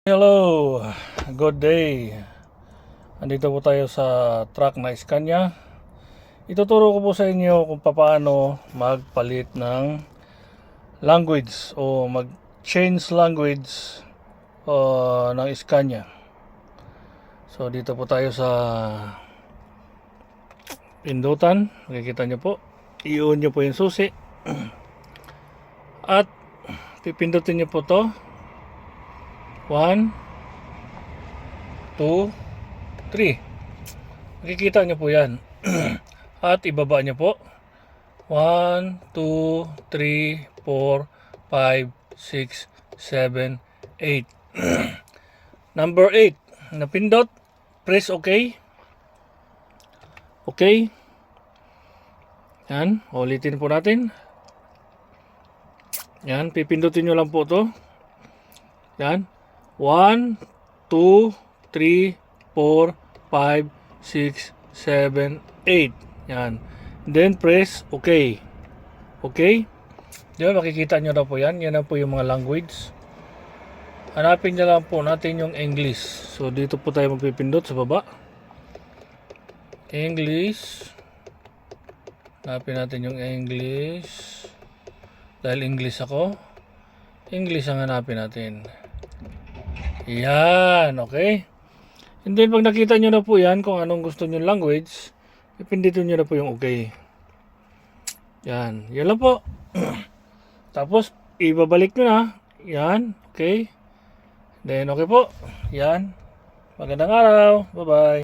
Hello, good day. Andito po tayo sa truck na Scania. Ituturo ko po sa inyo kung paano magpalit ng language o mag-change language ng Scania. So dito po tayo sa pindutan. Makikita nyo po. I-on nyo po yung susi. At pipindutin nyo po to. 1, 2, 3. Makikita nyo po yan. At ibaba nyo po. 1, 2, 3, 4, 5, 6, 7, 8. Number 8. Napindot. Press OK. OK. Yan. Ulitin po natin. Yan. Pipindutin nyo lang po to. Yan. 1, 2, 3, 4, 5, 6, 7, 8. Yan. Then press OK. OK. Diyan makikita nyo na po yan. Yan na po yung mga language. Hanapin nyo lang po natin yung English. So dito po tayo magpipindot sa baba. English. Hanapin natin yung English. Dahil English ako. English ang hanapin natin. Yan, okay. And then pag nakita nyo na po yan, kung anong gusto nyo language, ipindutin nyo na po yung okay. Yan, yan lang po. Tapos, ibabalik nyo na. Yan, okay. Then, okay po. Yan. Magandang araw. Bye-bye.